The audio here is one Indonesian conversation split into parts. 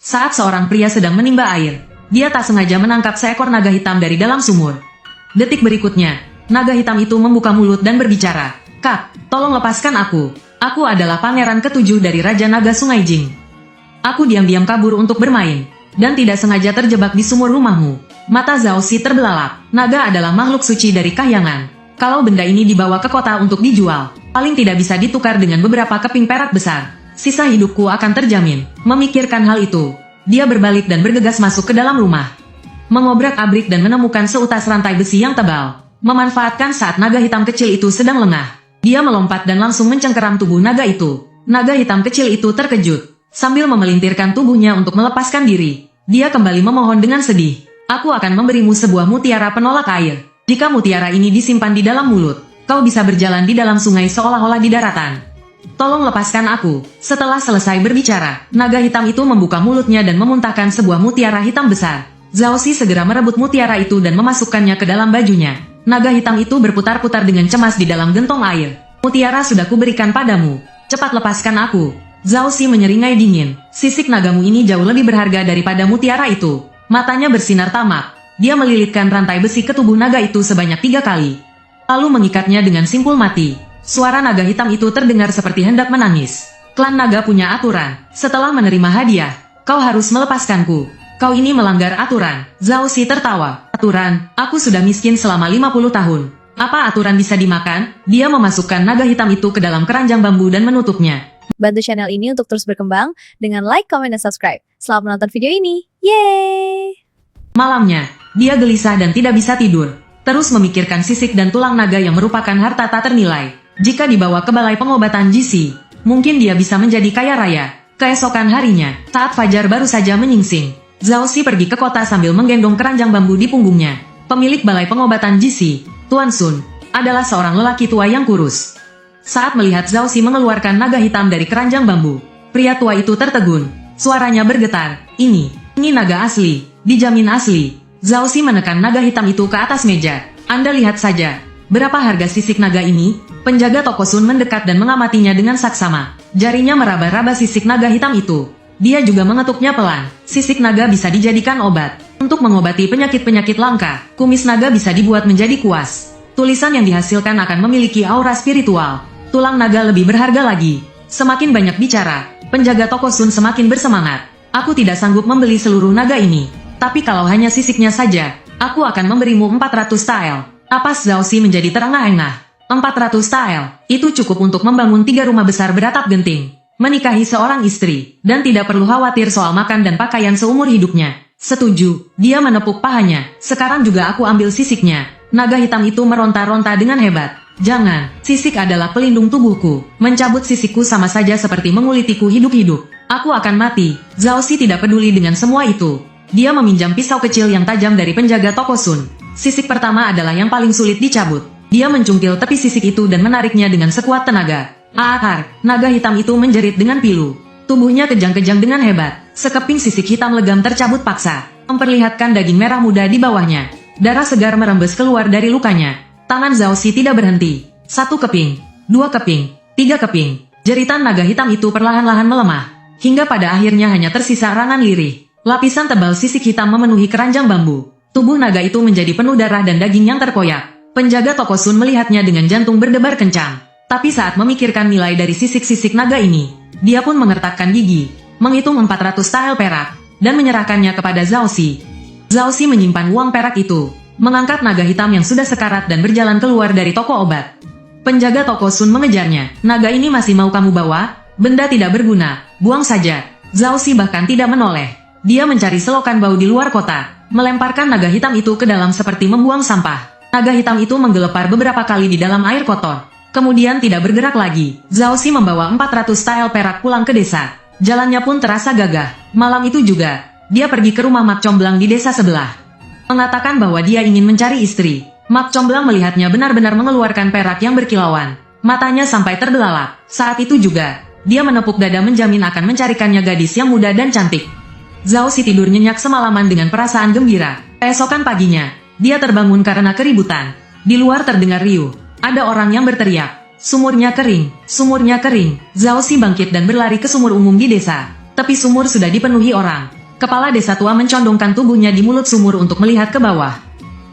Saat seorang pria sedang menimba air, dia tak sengaja menangkap seekor naga hitam dari dalam sumur. Detik berikutnya, naga hitam itu membuka mulut dan berbicara. "Kak, tolong lepaskan aku. Aku adalah pangeran ketujuh dari Raja Naga Sungai Jing. Aku diam-diam kabur untuk bermain, dan tidak sengaja terjebak di sumur rumahmu." Mata Zhao Xi terbelalak. Naga adalah makhluk suci dari kahyangan. Kalau benda ini dibawa ke kota untuk dijual, paling tidak bisa ditukar dengan beberapa keping perak besar. Sisa hidupku akan terjamin. Memikirkan hal itu, dia berbalik dan bergegas masuk ke dalam rumah. Mengobrak-abrik dan menemukan seutas rantai besi yang tebal. Memanfaatkan saat naga hitam kecil itu sedang lengah, dia melompat dan langsung mencengkeram tubuh naga itu. Naga hitam kecil itu terkejut. Sambil memelintirkan tubuhnya untuk melepaskan diri, dia kembali memohon dengan sedih. "Aku akan memberimu sebuah mutiara penolak air. Jika mutiara ini disimpan di dalam mulut, kau bisa berjalan di dalam sungai seolah-olah di daratan. Tolong lepaskan aku." Setelah selesai berbicara, naga hitam itu membuka mulutnya dan memuntahkan sebuah mutiara hitam besar. Zhao Xi segera merebut mutiara itu dan memasukkannya ke dalam bajunya. Naga hitam itu berputar-putar dengan cemas di dalam gentong air. "Mutiara sudah kuberikan padamu. Cepat lepaskan aku." Zhao Xi menyeringai dingin. "Sisik nagamu ini jauh lebih berharga daripada mutiara itu." Matanya bersinar tamak. Dia melilitkan rantai besi ke tubuh naga itu sebanyak 3 kali. Lalu mengikatnya dengan simpul mati. Suara naga hitam itu terdengar seperti hendak menangis. "Klan naga punya aturan. Setelah menerima hadiah, kau harus melepaskanku. Kau ini melanggar aturan." Zhao Xi tertawa. "Aturan? Aku sudah miskin selama 50 tahun. Apa aturan bisa dimakan?" Dia memasukkan naga hitam itu ke dalam keranjang bambu dan menutupnya. Bantu channel ini untuk terus berkembang dengan like, comment, dan subscribe. Selamat menonton video ini. Yeay! Malamnya, dia gelisah dan tidak bisa tidur. Terus memikirkan sisik dan tulang naga yang merupakan harta tak ternilai. Jika dibawa ke balai pengobatan Jisi, mungkin dia bisa menjadi kaya raya. Keesokan harinya, saat fajar baru saja menyingsing, Zhao Xi pergi ke kota sambil menggendong keranjang bambu di punggungnya. Pemilik balai pengobatan Jisi, Tuan Sun, adalah seorang lelaki tua yang kurus. Saat melihat Zhao Xi mengeluarkan naga hitam dari keranjang bambu, pria tua itu tertegun. Suaranya bergetar. Ini naga asli, dijamin asli." Zhao Xi menekan naga hitam itu ke atas meja. "Anda lihat saja. Berapa harga sisik naga ini?" Penjaga toko Sun mendekat dan mengamatinya dengan saksama. Jarinya meraba-raba sisik naga hitam itu. Dia juga mengetuknya pelan. Sisik naga bisa dijadikan obat. Untuk mengobati penyakit-penyakit langka, kumis naga bisa dibuat menjadi kuas. Tulisan yang dihasilkan akan memiliki aura spiritual. Tulang naga lebih berharga lagi. Semakin banyak bicara, penjaga toko Sun semakin bersemangat. "Aku tidak sanggup membeli seluruh naga ini. Tapi kalau hanya sisiknya saja, aku akan memberimu 400 tael." Napas Zhao Xi menjadi terengah-engah. 400 tael, itu cukup untuk membangun 3 rumah besar beratap genting, menikahi seorang istri, dan tidak perlu khawatir soal makan dan pakaian seumur hidupnya. "Setuju." Dia menepuk pahanya. "Sekarang juga aku ambil sisiknya." Naga hitam itu meronta-ronta dengan hebat. "Jangan, sisik adalah pelindung tubuhku. Mencabut sisikku sama saja seperti mengulitiku hidup-hidup. Aku akan mati." Zhao Xi tidak peduli dengan semua itu. Dia meminjam pisau kecil yang tajam dari penjaga toko Sun. Sisik pertama adalah yang paling sulit dicabut. Dia mencungkil tepi sisik itu dan menariknya dengan sekuat tenaga. "Aar!" Naga hitam itu menjerit dengan pilu. Tubuhnya kejang-kejang dengan hebat. Sekeping sisik hitam legam tercabut paksa, memperlihatkan daging merah muda di bawahnya. Darah segar merembes keluar dari lukanya. Tangan Zhao Xi tidak berhenti. 1 keping, 2 keping, 3 keping. Jeritan naga hitam itu perlahan-lahan melemah, hingga pada akhirnya hanya tersisa rangan lirih. Lapisan tebal sisik hitam memenuhi keranjang bambu. Tubuh naga itu menjadi penuh darah dan daging yang terkoyak. Penjaga toko Sun melihatnya dengan jantung berdebar kencang. Tapi saat memikirkan nilai dari sisik-sisik naga ini, dia pun mengertakkan gigi, menghitung 400 tael perak, dan menyerahkannya kepada Zhao Xi. Zhao Xi menyimpan uang perak itu, mengangkat naga hitam yang sudah sekarat dan berjalan keluar dari toko obat. Penjaga toko Sun mengejarnya. "Naga ini masih mau kamu bawa? Benda tidak berguna, buang saja." Zhao Xi bahkan tidak menoleh. Dia mencari selokan bau di luar kota, melemparkan naga hitam itu ke dalam seperti membuang sampah. Naga hitam itu menggelepar beberapa kali di dalam air kotor, kemudian tidak bergerak lagi. Zhao Xi membawa 400 tael perak pulang ke desa. Jalannya pun terasa gagah. Malam itu juga, dia pergi ke rumah Mak Comblang di desa sebelah. Mengatakan bahwa dia ingin mencari istri. Mak Comblang melihatnya benar-benar mengeluarkan perak yang berkilauan. Matanya sampai terbelalak. Saat itu juga, dia menepuk dada menjamin akan mencarikannya gadis yang muda dan cantik. Zhao Xi tidur nyenyak semalaman dengan perasaan gembira. Keesokan paginya, dia terbangun karena keributan. Di luar terdengar riuh. Ada orang yang berteriak, "Sumurnya kering, sumurnya kering." Zhao Xi bangkit dan berlari ke sumur umum di desa. Tepi sumur sudah dipenuhi orang. Kepala desa tua mencondongkan tubuhnya di mulut sumur untuk melihat ke bawah.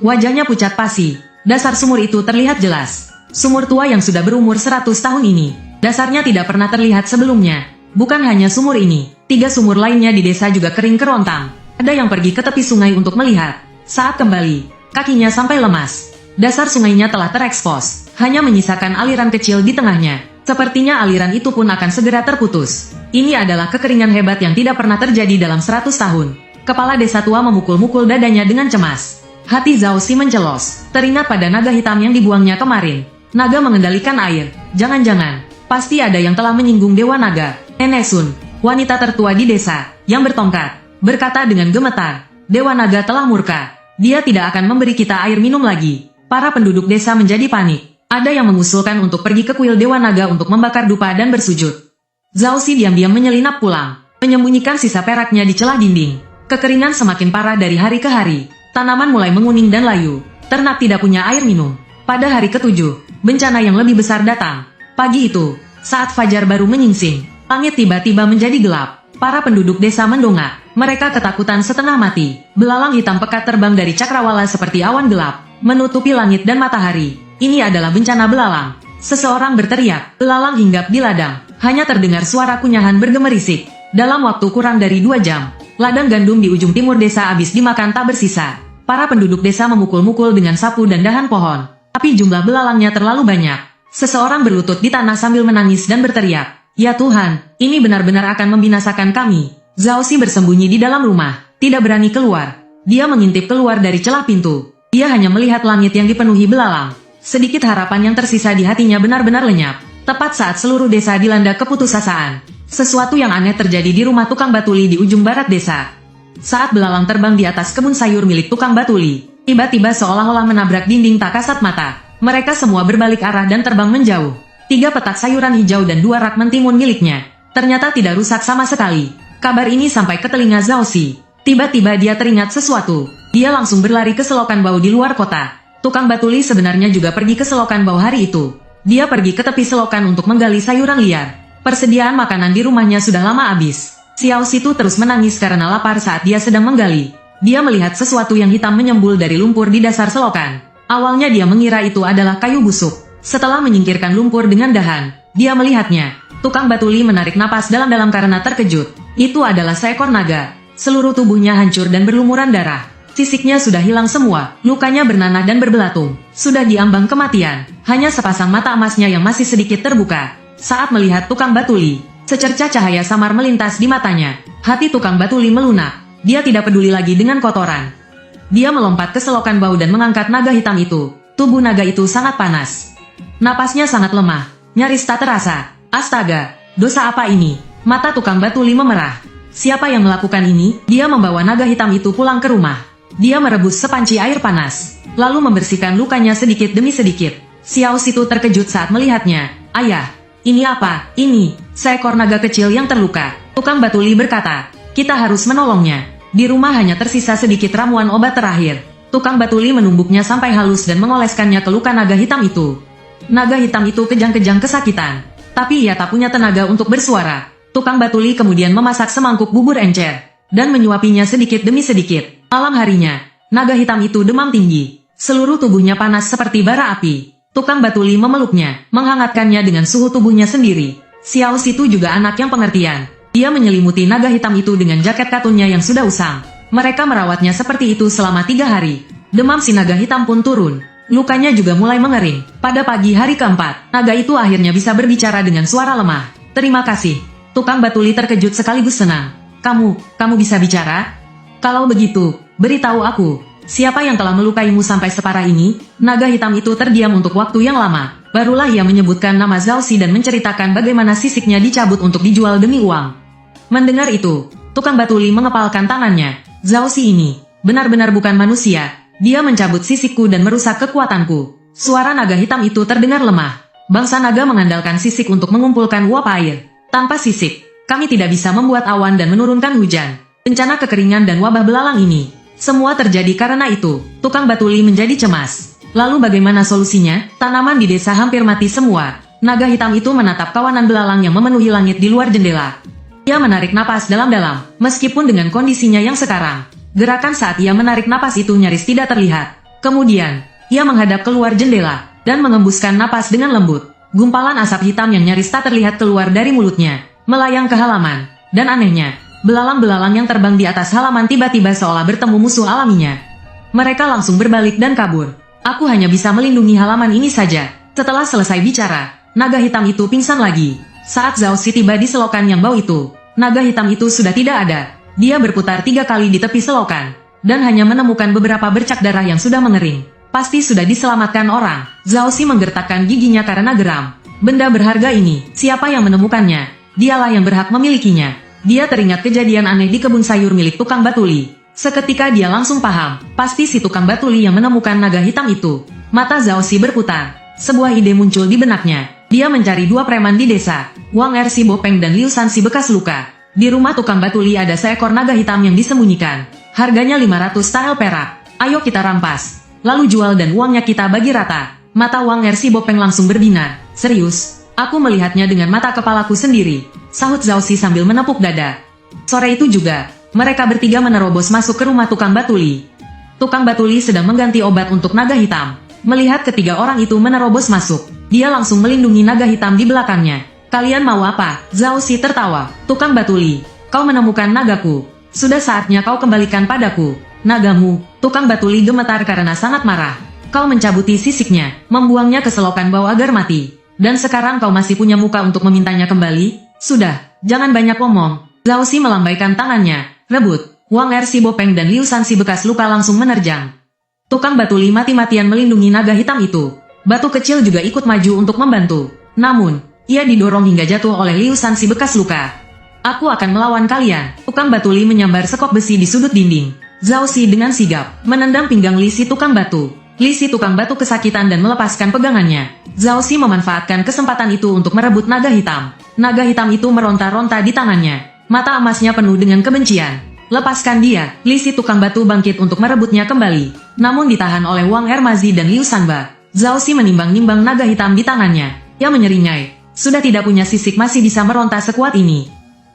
Wajahnya pucat pasi. Dasar sumur itu terlihat jelas. Sumur tua yang sudah berumur 100 tahun ini. Dasarnya tidak pernah terlihat sebelumnya. Bukan hanya sumur ini, 3 sumur lainnya di desa juga kering kerontang. Ada yang pergi ke tepi sungai untuk melihat. Saat kembali, kakinya sampai lemas. Dasar sungainya telah terekspos. Hanya menyisakan aliran kecil di tengahnya. Sepertinya aliran itu pun akan segera terputus. Ini adalah kekeringan hebat yang tidak pernah terjadi dalam 100 tahun. Kepala desa tua memukul-mukul dadanya dengan cemas. Hati Zhao Xi mencelos. Teringat pada naga hitam yang dibuangnya kemarin. Naga mengendalikan air. Jangan-jangan, pasti ada yang telah menyinggung Dewa Naga. Nenek Sun, wanita tertua di desa, yang bertongkat, berkata dengan gemetar. Dewa Naga telah murka. Dia tidak akan memberi kita air minum lagi. Para penduduk desa menjadi panik. Ada yang mengusulkan untuk pergi ke kuil Dewa Naga untuk membakar dupa dan bersujud. Zhao Xi diam-diam menyelinap pulang, menyembunyikan sisa peraknya di celah dinding. Kekeringan semakin parah dari hari ke hari. Tanaman mulai menguning dan layu. Ternak tidak punya air minum. Pada hari ke-7, bencana yang lebih besar datang. Pagi itu, saat fajar baru menyingsing, langit tiba-tiba menjadi gelap. Para penduduk desa mendongak. Mereka ketakutan setengah mati. Belalang hitam pekat terbang dari cakrawala seperti awan gelap, menutupi langit dan matahari. Ini adalah bencana belalang. Seseorang berteriak, belalang hinggap di ladang. Hanya terdengar suara kunyahan bergemerisik. Dalam waktu kurang dari 2 jam, ladang gandum di ujung timur desa habis dimakan tak bersisa. Para penduduk desa memukul-mukul dengan sapu dan dahan pohon. Tapi jumlah belalangnya terlalu banyak. Seseorang berlutut di tanah sambil menangis dan berteriak, "Ya Tuhan, ini benar-benar akan membinasakan kami." Zhao Xi bersembunyi di dalam rumah, tidak berani keluar. Dia mengintip keluar dari celah pintu. Dia hanya melihat langit yang dipenuhi belalang. Sedikit harapan yang tersisa di hatinya benar-benar lenyap. Tepat saat seluruh desa dilanda keputusasaan, sesuatu yang aneh terjadi di rumah tukang batuli di ujung barat desa. Saat belalang terbang di atas kebun sayur milik tukang batuli, tiba-tiba seolah-olah menabrak dinding tak kasat mata. Mereka semua berbalik arah dan terbang menjauh. 3 petak sayuran hijau dan 2 rak mentimun miliknya ternyata tidak rusak sama sekali. Kabar ini sampai ke telinga Zhao Xi. Tiba-tiba dia teringat sesuatu. Dia langsung berlari ke selokan bau di luar kota. Tukang batuli sebenarnya juga pergi ke selokan bau hari itu. Dia pergi ke tepi selokan untuk menggali sayuran liar. Persediaan makanan di rumahnya sudah lama habis. Xiao Xi terus menangis karena lapar saat dia sedang menggali. Dia melihat sesuatu yang hitam menyembul dari lumpur di dasar selokan. Awalnya dia mengira itu adalah kayu busuk. Setelah menyingkirkan lumpur dengan dahan, dia melihatnya. Tukang batuli menarik napas dalam-dalam karena terkejut. Itu adalah seekor naga. Seluruh tubuhnya hancur dan berlumuran darah. Sisiknya sudah hilang semua, lukanya bernanah dan berbelatung. Sudah diambang kematian. Hanya sepasang mata emasnya yang masih sedikit terbuka. Saat melihat tukang batuli, secercah cahaya samar melintas di matanya. Hati tukang batuli melunak. Dia tidak peduli lagi dengan kotoran. Dia melompat ke selokan bau dan mengangkat naga hitam itu. Tubuh naga itu sangat panas. Napasnya sangat lemah, nyaris tak terasa. Astaga, dosa apa ini? Mata tukang batuli memerah. Siapa yang melakukan ini? Dia membawa naga hitam itu pulang ke rumah. Dia merebus sepanci air panas, lalu membersihkan lukanya sedikit demi sedikit. Xiao Xi terkejut saat melihatnya. Ayah, ini apa? Ini, seekor naga kecil yang terluka. Tukang batuli berkata, kita harus menolongnya. Di rumah hanya tersisa sedikit ramuan obat terakhir. Tukang batuli menumbuknya sampai halus dan mengoleskannya ke luka naga hitam itu. Naga hitam itu kejang-kejang kesakitan, tapi ia tak punya tenaga untuk bersuara. Tukang batuli kemudian memasak semangkuk bubur encer dan menyuapinya sedikit demi sedikit. Malam harinya, naga hitam itu demam tinggi. Seluruh tubuhnya panas seperti bara api. Tukang batuli memeluknya, menghangatkannya dengan suhu tubuhnya sendiri. Xiao Xi juga anak yang pengertian. Dia menyelimuti naga hitam itu dengan jaket katunnya yang sudah usang. Mereka merawatnya seperti itu selama 3 hari. Demam si naga hitam pun turun. Lukanya juga mulai mengering. Pada pagi hari keempat, naga itu akhirnya bisa berbicara dengan suara lemah. Terima kasih. Tukang batuli terkejut sekaligus senang. Kamu bisa bicara? Kalau begitu, beritahu aku, siapa yang telah melukaimu sampai separah ini? Naga hitam itu terdiam untuk waktu yang lama. Barulah ia menyebutkan nama Zhao Xi dan menceritakan bagaimana sisiknya dicabut untuk dijual demi uang. Mendengar itu, tukang batuli mengepalkan tangannya. Zhao Xi ini benar-benar bukan manusia. Dia mencabut sisikku dan merusak kekuatanku. Suara naga hitam itu terdengar lemah. Bangsa naga mengandalkan sisik untuk mengumpulkan uap air. Tanpa sisik, kami tidak bisa membuat awan dan menurunkan hujan. Bencana kekeringan dan wabah belalang ini, semua terjadi karena itu. Tukang batuli menjadi cemas. Lalu bagaimana solusinya? Tanaman di desa hampir mati semua. Naga hitam itu menatap kawanan belalang yang memenuhi langit di luar jendela. Ia menarik napas dalam-dalam, meskipun dengan kondisinya yang sekarang. Gerakan saat ia menarik napas itu nyaris tidak terlihat. Kemudian, ia menghadap keluar jendela, dan mengembuskan napas dengan lembut. Gumpalan asap hitam yang nyaris tak terlihat keluar dari mulutnya, melayang ke halaman. Dan anehnya, belalang-belalang yang terbang di atas halaman tiba-tiba seolah bertemu musuh alaminya. Mereka langsung berbalik dan kabur. Aku hanya bisa melindungi halaman ini saja. Setelah selesai bicara, naga hitam itu pingsan lagi. Saat Zhao Xi tiba di selokan yang bau itu, naga hitam itu sudah tidak ada. Dia berputar 3 kali di tepi selokan, dan hanya menemukan beberapa bercak darah yang sudah mengering. Pasti sudah diselamatkan orang. Zhao Xi menggertakkan giginya karena geram. Benda berharga ini, siapa yang menemukannya? Dialah yang berhak memilikinya. Dia teringat kejadian aneh di kebun sayur milik tukang batuli. Seketika dia langsung paham, pasti si tukang batuli yang menemukan naga hitam itu. Mata Zhao Xi berputar. Sebuah ide muncul di benaknya. Dia mencari 2 preman di desa, Wang Er si Bopeng dan Liu San si bekas luka. Di rumah tukang batuli ada seekor naga hitam yang disembunyikan. Harganya 500 tael perak. Ayo kita rampas. Lalu jual dan uangnya kita bagi rata. Mata Wang Er si Bopeng langsung berbinar. Serius? Aku melihatnya dengan mata kepalaku sendiri. Sahut Zhao Xi sambil menepuk dada. Sore itu juga, mereka bertiga menerobos masuk ke rumah tukang batuli. Tukang batuli sedang mengganti obat untuk naga hitam. Melihat ketiga orang itu menerobos masuk, dia langsung melindungi naga hitam di belakangnya. Kalian mau apa? Zhao Xi tertawa. Tukang batuli, kau menemukan nagaku. Sudah saatnya kau kembalikan padaku. Nagamu. Tukang batuli gemetar karena sangat marah. Kau mencabuti sisiknya, membuangnya ke selokan bau agar mati. Dan sekarang kau masih punya muka untuk memintanya kembali? Sudah, jangan banyak omong. Zhao Xi melambaikan tangannya. Rebut. Wang Er si Bopeng dan Liu San si bekas luka langsung menerjang. Tukang batuli mati-matian melindungi naga hitam itu. Batu kecil juga ikut maju untuk membantu. Namun, ia didorong hingga jatuh oleh Liu San si bekas luka. Aku akan melawan kalian. Tukang batuli menyambar sekop besi di sudut dinding. Zhao Xi dengan sigap menendang pinggang Li si tukang batu. Li si tukang batu kesakitan dan melepaskan pegangannya. Zhao Xi memanfaatkan kesempatan itu untuk merebut naga hitam. Naga hitam itu meronta-ronta di tangannya. Mata emasnya penuh dengan kebencian. Lepaskan dia. Li si tukang batu bangkit untuk merebutnya kembali. Namun ditahan oleh Wang Ermazi dan Liu Sanba. Zhao Xi menimbang-nimbang naga hitam di tangannya. Ia menyeringai. Sudah tidak punya sisik masih bisa meronta sekuat ini.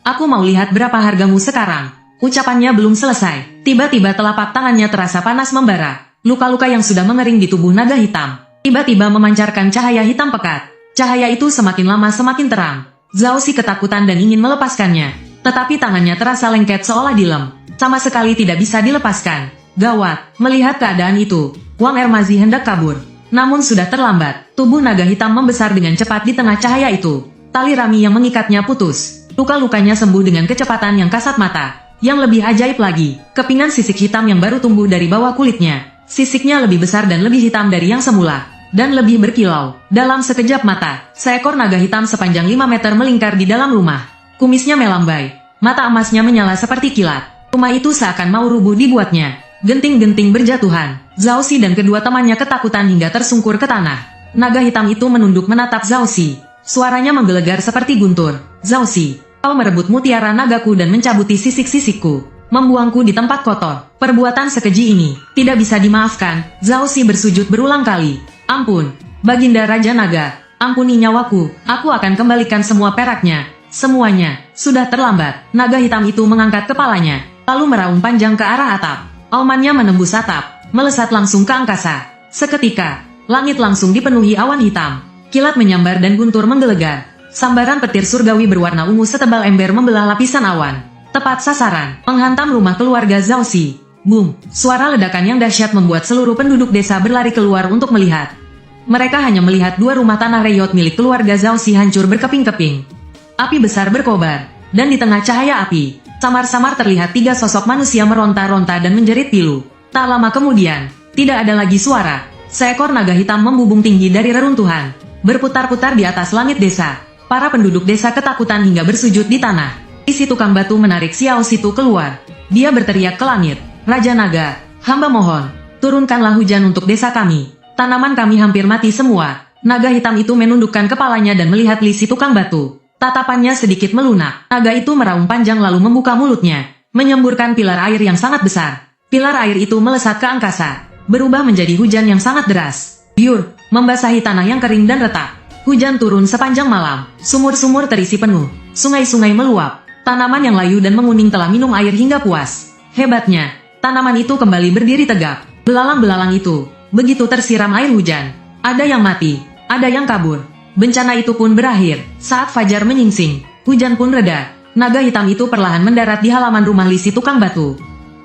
Aku mau lihat berapa hargamu sekarang. Ucapannya belum selesai. Tiba-tiba telapak tangannya terasa panas membara. Luka-luka yang sudah mengering di tubuh naga hitam tiba-tiba memancarkan cahaya hitam pekat. Cahaya itu semakin lama semakin terang. Zhao Xi ketakutan dan ingin melepaskannya. Tetapi tangannya terasa lengket seolah dilem. Sama sekali tidak bisa dilepaskan. Gawat, melihat keadaan itu, Wang Ermazi hendak kabur. Namun sudah terlambat. Tubuh naga hitam membesar dengan cepat di tengah cahaya itu. Tali rami yang mengikatnya putus. Luka-lukanya sembuh dengan kecepatan yang kasat mata. Yang lebih ajaib lagi, kepingan sisik hitam yang baru tumbuh dari bawah kulitnya. Sisiknya lebih besar dan lebih hitam dari yang semula. Dan lebih berkilau. Dalam sekejap mata, seekor naga hitam sepanjang 5 meter melingkar di dalam rumah. Kumisnya melambai. Mata emasnya menyala seperti kilat. Rumah itu seakan mau rubuh dibuatnya. Genting-genting berjatuhan. Zhao Xi dan kedua temannya ketakutan hingga tersungkur ke tanah. Naga hitam itu menunduk menatap Zhao Xi. Suaranya menggelegar seperti guntur. Zhao Xi, kau merebut mutiara nagaku dan mencabuti sisik-sisikku. Membuangku di tempat kotor. Perbuatan sekeji ini tidak bisa dimaafkan. Zhao Xi bersujud berulang kali. Ampun, Baginda Raja Naga. Ampuni nyawaku. Aku akan kembalikan semua peraknya. Semuanya. Sudah terlambat. Naga hitam itu mengangkat kepalanya, lalu meraung panjang ke arah atap. Aumannya menembus atap, melesat langsung ke angkasa. Seketika, langit langsung dipenuhi awan hitam. Kilat menyambar dan guntur menggelegar. Sambaran petir surgawi berwarna ungu setebal ember membelah lapisan awan. Tepat sasaran, menghantam rumah keluarga Zhao Xi. Boom! Suara ledakan yang dahsyat membuat seluruh penduduk desa berlari keluar untuk melihat. Mereka hanya melihat 2 rumah tanah reyot milik keluarga Zhao Xi hancur berkeping-keping. Api besar berkobar, dan di tengah cahaya api, samar-samar terlihat 3 sosok manusia meronta-ronta dan menjerit pilu. Tak lama kemudian, tidak ada lagi suara. Seekor naga hitam membubung tinggi dari reruntuhan, berputar-putar di atas langit desa. Para penduduk desa ketakutan hingga bersujud di tanah. Si tukang batu menarik Xiao Situ keluar. Dia berteriak ke langit, Raja Naga, hamba mohon, turunkanlah hujan untuk desa kami. Tanaman kami hampir mati semua. Naga hitam itu menundukkan kepalanya dan melihat Li si tukang batu. Tatapannya sedikit melunak. Naga itu meraung panjang lalu membuka mulutnya, menyemburkan pilar air yang sangat besar. Pilar air itu melesat ke angkasa, berubah menjadi hujan yang sangat deras. Biur, membasahi tanah yang kering dan retak. Hujan turun sepanjang malam. Sumur-sumur terisi penuh. Sungai-sungai meluap. Tanaman yang layu dan menguning telah minum air hingga puas. Hebatnya, tanaman itu kembali berdiri tegak. Belalang-belalang itu begitu tersiram air hujan. Ada yang mati, ada yang kabur. Bencana itu pun berakhir. Saat fajar menyingsing, hujan pun reda. Naga hitam itu perlahan mendarat di halaman rumah Li si tukang batu.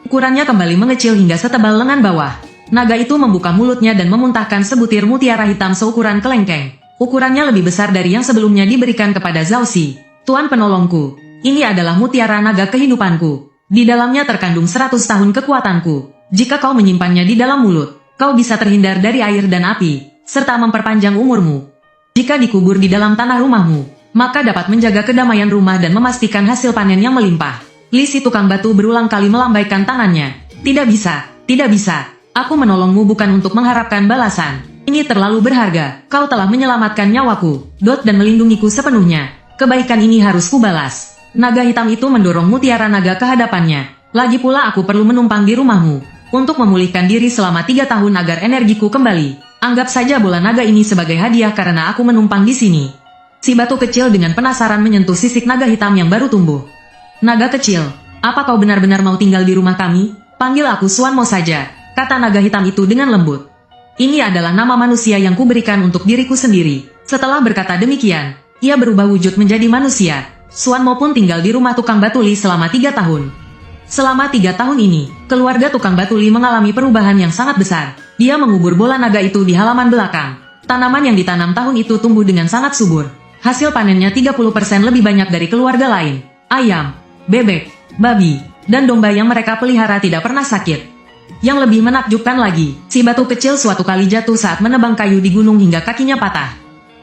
Ukurannya kembali mengecil hingga setebal lengan bawah. Naga itu membuka mulutnya dan memuntahkan sebutir mutiara hitam seukuran kelengkeng. Ukurannya lebih besar dari yang sebelumnya diberikan kepada Zhao Xi. Tuan penolongku, ini adalah mutiara naga kehidupanku. Di dalamnya terkandung 100 tahun kekuatanku. Jika kau menyimpannya di dalam mulut, kau bisa terhindar dari air dan api, serta memperpanjang umurmu. Jika dikubur di dalam tanah rumahmu, maka dapat menjaga kedamaian rumah dan memastikan hasil panen yang melimpah. Li si tukang batu berulang kali melambaikan tangannya. Tidak bisa, tidak bisa. Aku menolongmu bukan untuk mengharapkan balasan. Ini terlalu berharga. Kau telah menyelamatkan nyawaku, dan melindungiku sepenuhnya. Kebaikan ini harus kubalas. Naga hitam itu mendorong mutiara naga ke hadapannya. Lagi pula aku perlu menumpang di rumahmu untuk memulihkan diri selama 3 tahun agar energiku kembali. Anggap saja bola naga ini sebagai hadiah karena aku menumpang di sini. Si batu kecil dengan penasaran menyentuh sisik naga hitam yang baru tumbuh. Naga kecil, apa kau benar-benar mau tinggal di rumah kami? Panggil aku Suanmo saja, kata naga hitam itu dengan lembut. Ini adalah nama manusia yang kuberikan untuk diriku sendiri. Setelah berkata demikian, ia berubah wujud menjadi manusia. Suanmo pun tinggal di rumah tukang batu Li selama 3 tahun. Selama 3 tahun ini, keluarga tukang batu Li mengalami perubahan yang sangat besar. Dia mengubur bola naga itu di halaman belakang. Tanaman yang ditanam tahun itu tumbuh dengan sangat subur. Hasil panennya 30% lebih banyak dari keluarga lain. Ayam, bebek, babi, dan domba yang mereka pelihara tidak pernah sakit. Yang lebih menakjubkan lagi, si batu kecil suatu kali jatuh saat menebang kayu di gunung hingga kakinya patah.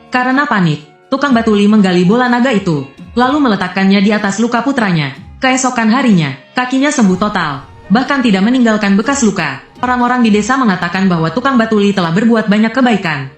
Karena panik, tukang batu Li menggali bola naga itu, lalu meletakkannya di atas luka putranya. Keesokan harinya, kakinya sembuh total, bahkan tidak meninggalkan bekas luka. Orang-orang di desa mengatakan bahwa tukang batu Li telah berbuat banyak kebaikan,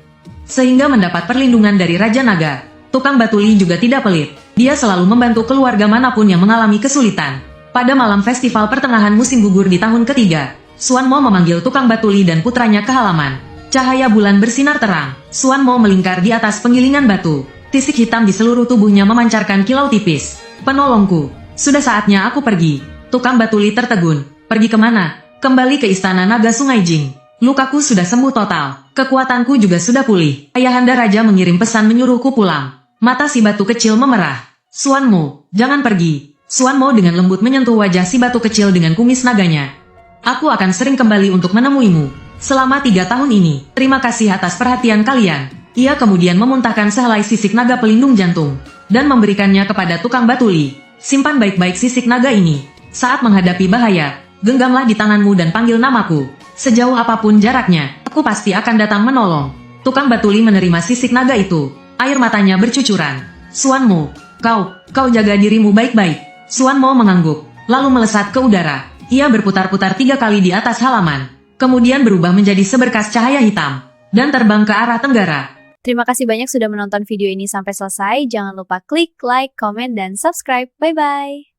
sehingga mendapat perlindungan dari Raja Naga. Tukang batu Li juga tidak pelit. Dia selalu membantu keluarga manapun yang mengalami kesulitan. Pada malam festival pertengahan musim gugur di tahun ketiga, Suanmo memanggil tukang batu Li dan putranya ke halaman. Cahaya bulan bersinar terang. Suanmo melingkar di atas penggilingan batu. Tisik hitam di seluruh tubuhnya memancarkan kilau tipis. Penolongku, sudah saatnya aku pergi. Tukang batu Li tertegun. Pergi kemana? Kembali ke istana naga Sungai Jing. Lukaku sudah sembuh total. Kekuatanku juga sudah pulih. Ayahanda Raja mengirim pesan menyuruhku pulang. Mata si batu kecil memerah. Suanmo, jangan pergi. Suanmo dengan lembut menyentuh wajah si batu kecil dengan kumis naganya. Aku akan sering kembali untuk menemuimu. Selama 3 tahun ini, terima kasih atas perhatian kalian. Ia kemudian memuntahkan sehelai sisik naga pelindung jantung, dan memberikannya kepada tukang batu Li. Simpan baik-baik sisik naga ini. Saat menghadapi bahaya, genggamlah di tanganmu dan panggil namaku. Sejauh apapun jaraknya, aku pasti akan datang menolong. Tukang batu Li menerima sisik naga itu. Air matanya bercucuran. Suanmo, kau jaga dirimu baik-baik. Suanmo mengangguk, lalu melesat ke udara. Ia berputar-putar 3 kali di atas halaman, kemudian berubah menjadi seberkas cahaya hitam, dan terbang ke arah tenggara. Terima kasih banyak sudah menonton video ini sampai selesai. Jangan lupa klik like, comment, dan subscribe. Bye-bye.